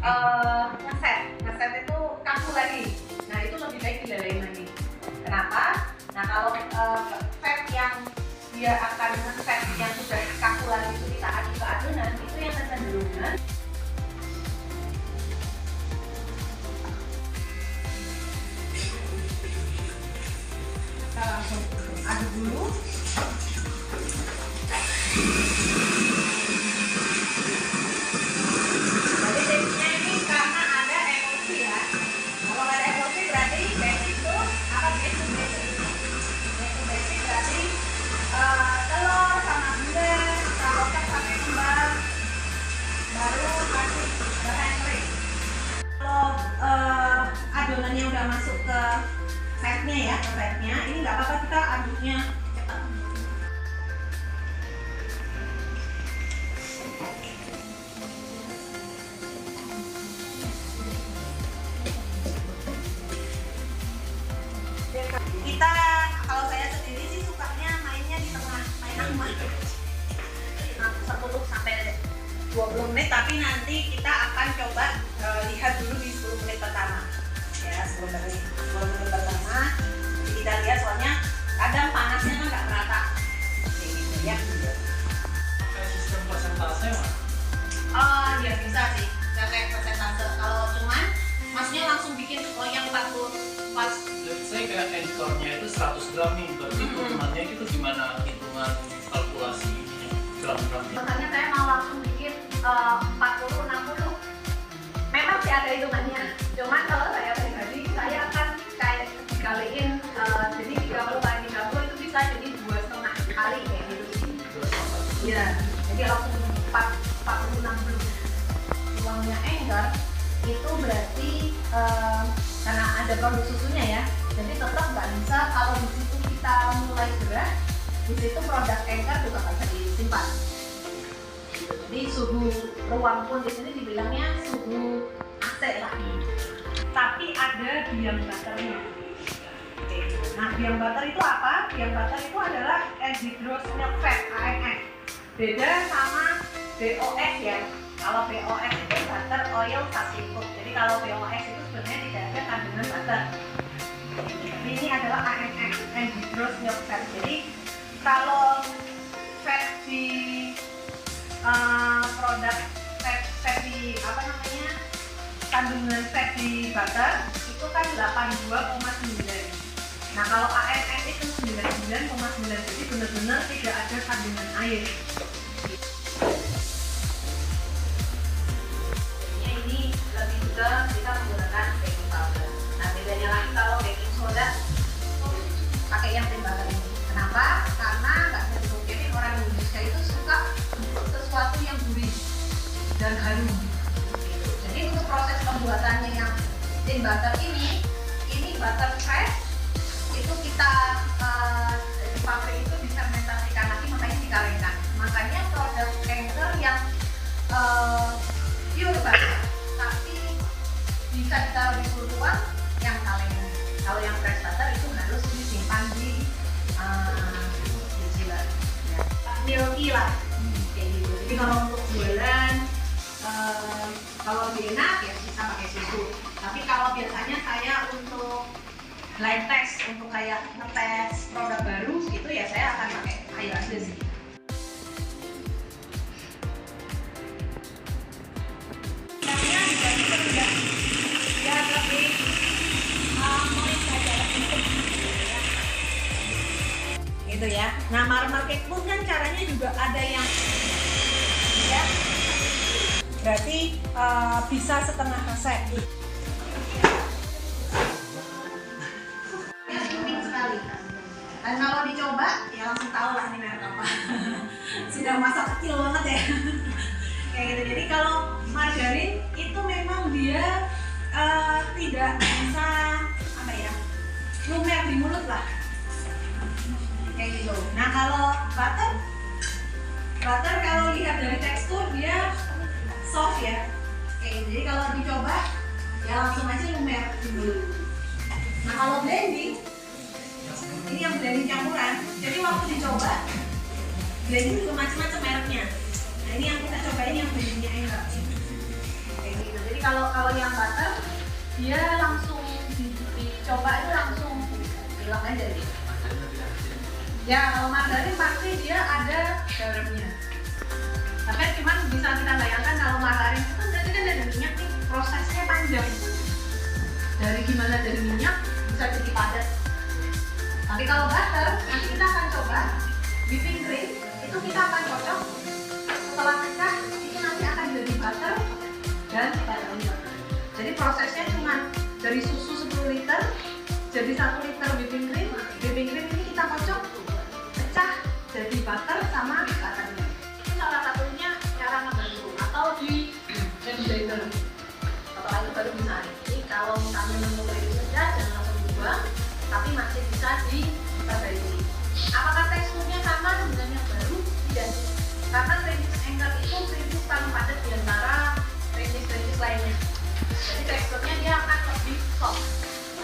ngeset itu kaku lagi. Nah itu lebih baik dilelehin lagi. Kenapa? Nah kalau fat yang dia akan ngeset yang sudah kaku lagi itu kita aduk ke adonan, itu yang kecenderungan kita langsung aduk dulu. Jadi tipsnya ini karena ada emosi ya. Kalau nggak ada emosi berarti basic itu apa basic berarti telur sama gula, taruhkan sampai kembang, baru kasih bahan kering. Kalau adonannya udah masuk ke fatnya ya, ke fatnya, ini nggak apa-apa kita aduknya cepat. Kita kalau saya sendiri sih sukanya mainnya di tengah, main aman 10 sampai 20 menit, tapi nanti kita akan coba lihat dulu di 10 menit pertama ya, 10 menit pertama jadi kita lihat, soalnya kadang panasnya kan nggak merata kayak gitu ya. Kayak sistem persentase mah? Ya bisa sih, nggak kayak persentase. Kalau cuman masnya langsung bikin loyang 40 pas. Let's say kayak editornya itu 100 gram nih, berarti hitungannya itu gimana hitungan kalkulasi gram-gram? Makanya saya mau langsung bikin 40-60. Memang sih ada hitungannya, cuman kalau saya pribadi saya akan kayak dikaliin, jadi 30 kali 30 itu bisa jadi 2,5 kali kayak gitu sih. Iya, jadi langsung 40-60. Uangnya Anchor itu berarti karena ada produk susunya ya, jadi tetap nggak bisa kalau di situ kita mulai gerak, di situ produk Anchor juga nggak bisa disimpan. Jadi suhu ruang pun di sini dibilangnya suhu AC lah. Tapi ada biang butternya. Nah biang butter itu apa? Biang butter itu adalah anhydrous milk fat (AMF). Beda sama BOX ya. Kalau BOX itu butter oil substitute. Jadi kalau BOX itu sebenarnya tidak ada kandungan butter. Tapi ini adalah AMF, anhydrous milk fat. Jadi kalau fat di produk fat di apa namanya, kandungan fat di butter itu kan 82,9. Nah kalau AMF itu 99,9, jadi benar-benar tidak ada kandungan air. Ini lebih ke kita menggunakan baking powder. Nah bedanya lagi kalau baking soda pakai yang plain butter ini. Kenapa? Karena nggak bisa dipungkiri orang Indonesia itu suka sesuatu yang gurih dan harum. Jadi untuk proses pembuatannya yang plain butter ini butter fresh itu kita di pabrik itu difermentasikan lagi, makanya dikaringkan. Makanya produk Anchor yang pure butter tapi bisa ditaruh di suhu ruang yang kaleng. Kalau yang fresh butter itu harus disimpan di chiller ya. Milky lah kayak gitu. Jadi kalau untuk jualan kalau lebih enak ya bisa pakai susu. Tapi kalau biasanya saya untuk blind test, untuk kayak ngetes produk baru gitu ya, saya akan pakai air aja sih. Caranya juga bisa ya, ya lebih moist aja, empuk gitu ya. Nah marmer cake pun kan caranya juga ada yang ya, berarti bisa setengah resep. Dan kalau dicoba ya langsung tahu lah ini merek apa. Sudah masa kecil banget ya. Kayak gitu. Jadi kalau margarin itu memang dia tidak bisa apa ya, lumer di mulut lah. Kayak gitu. Nah kalau butter kalau lihat dari tekstur dia soft ya. Kayak gitu. Jadi kalau dicoba ya langsung aja lumer di mulut. Nah kalau blending ini yang blending campuran, jadi waktu dicoba blending juga macam-macam mereknya. Nah ini yang kita cobain yang blendingnya Anchor kayak gitu. Jadi kalau yang butter dia langsung dicoba itu langsung bilang aja deh. Ya kalau margarin pasti dia ada garamnya. Tapi cuman bisa kita bayangkan kalau margarin itu berarti kan dari minyak nih, prosesnya panjang. Dari minyak bisa jadi padat. Tapi kalau butter nanti kita akan coba whipping cream itu kita akan kocok. Setelah pecah itu nanti akan jadi butter dan buttermilk. Jadi prosesnya cuma dari susu 10 liter jadi 1 liter whipping cream. Whipping cream ini kita kocok, pecah jadi butter sama buttermilk. Itu salah satunya cara ngebantu atau di hand blender atau air baru bisa. Jadi kalau misalnya nemu itu pecah jangan langsung dibuang, tapi masih bisa diperbaiki. Apakah teksturnya sama dengan yang baru? Tidak. Karena Pringles Anchor itu Pringles paling padat di antara Pringles lainnya. Jadi teksturnya dia akan lebih soft.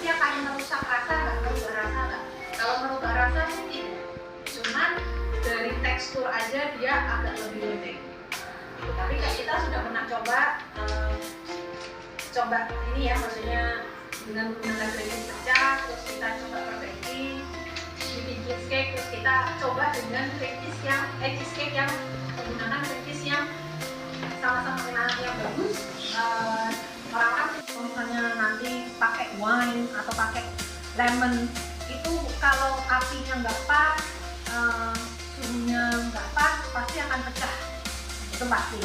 Dia akan merusak rasa nggak? Merubah rasa nggak? Kalau merubah rasa sih tidak. Cuman dari tekstur aja dia agak lebih lembek. Tapi kita sudah pernah coba ini ya, maksudnya dengan menggunakan Pringles pecah, terus kita coba perbaiki bikin cheesecake, terus kita coba dengan cheesecake yang menggunakan Pringles yang sama-sama enak yang bagus. Orang-orang misalnya nanti pakai wine atau pakai lemon itu kalau apinya nggak pas, suhunya nggak pas, pasti akan pecah, itu pasti.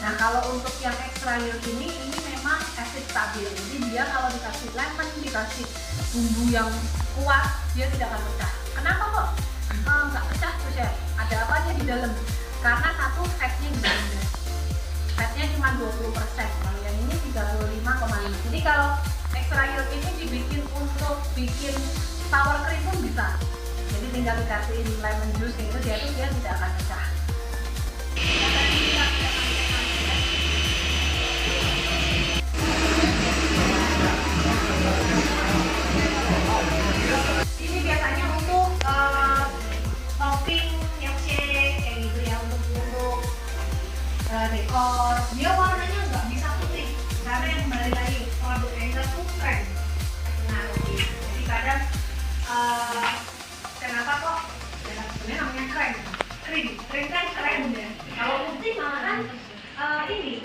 Nah kalau untuk yang extra yield ini memang acid stabil, jadi dia kalau dikasih lemon, dikasih bumbu yang kuat, dia tidak akan pecah. Kenapa kok nggak pecah tuh Chef? Ada apa aja di dalam? Karena satu fatnya di dalam, fatnya cuma 20%, kalau yang ini 35,5. Jadi kalau extra yield ini dibikin untuk bikin sour cream pun bisa. Jadi tinggal dikasih lemon juice itu dia tidak akan pecah. Ini biasanya untuk topping milkshake kayak gitu ya, untuk dekor. Dia warnanya nggak bisa putih karena yang kembali lagi produk Anchor tuh krem. Nah, jadi kadang kenapa kok? Ya sebenarnya namanya krim kan krem ya. Kalau putih malahan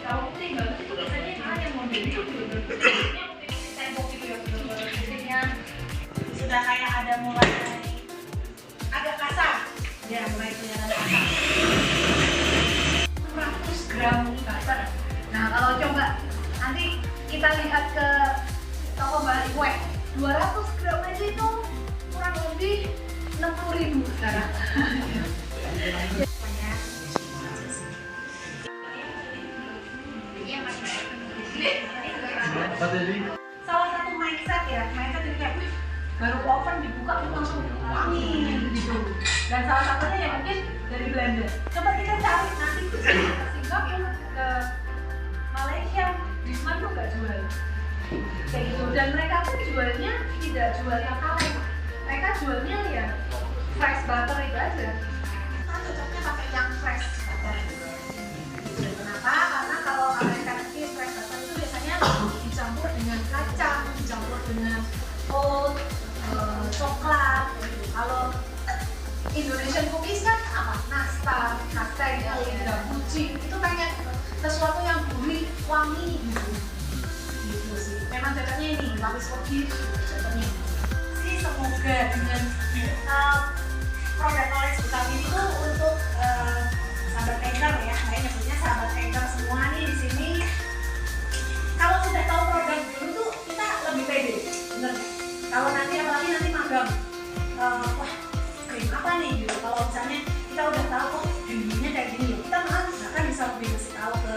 kalau putih bagus itu biasanya malah yang model itu bener-bener putihnya putih tembok gitu ya, bener-bener putihnya sudah kayak ada mulai agak kasar. Ya, mulai kelihatan kasar. 100 gram butter. Nah, kalau coba nanti kita lihat ke toko Bali kue, 200 gram aja itu kurang lebih 60.000 sekarang. Salah satu mindset itu kayak baru oven dibuka langsung wangi gitu. Dan salah satunya ya mungkin dari blender. Coba kita cari nanti ke Singapura, ke Malaysia, di sana tuh nggak jual kayak gitu. Dan mereka tuh jualnya tidak jual yang kaleng, mereka jualnya ya fresh butter itu aja. Nah, cocoknya pakai yang fresh butter. Kenapa? Karena kalau American fresh butter itu biasanya dicampur dengan kacang, dicampur dengan oat, coklat. Kalau Indonesian cookies kan apa? Nastar, kucing itu pengen sesuatu yang gurih, wangi gitu. Gitu sih. Memang cocoknya ini, lapis legit cocoknya. Sih semoga dengan produk knowledge Betawi itu untuk sahabat Anchor ya, saya nyebutnya sahabat Anchor semua nih di sini. Kalau sudah tahu produk dulu tuh kita lebih pede, bener. Kalau nanti apalagi nanti magang, wah krim apa nih gitu. Kalau misalnya kita udah tahu kok bumbunya kayak gini, kita malah bahkan bisa lebih kasih tahu ke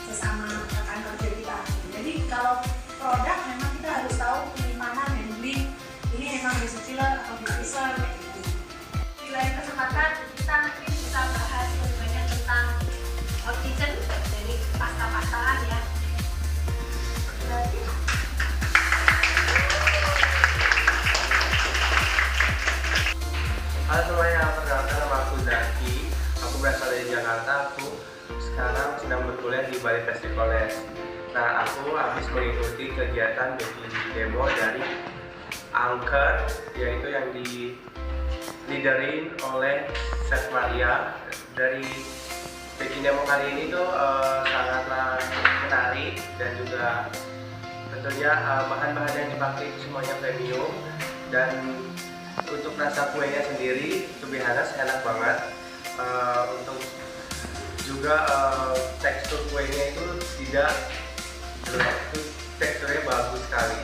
sesama rekan kerja kita. Jadi kalau produk memang kita harus tahu penyimpanan, handling, ini memang bisa chiller atau bisa freezer kayak gitu. Di lain kesempatan kita nanti bisa bahas lebih banyak tentang hot kitchen, jadi pasta-pastaan ya. Halo semuanya, perkenalkan nama aku Zaki. Aku berasal dari Jakarta. Aku sekarang sedang berkuliah di Bali Festival College. Nah, aku habis mengikuti kegiatan baking demo dari Angker, yaitu yang di leaderin oleh Chef Maria. Dari baking demo kali ini tuh sangatlah menarik, dan juga tentunya bahan-bahan yang dipakai semuanya premium, dan untuk rasa kuenya sendiri to be honest enak banget. Untuk juga tekstur kuenya itu tidak jelek, itu teksturnya bagus sekali.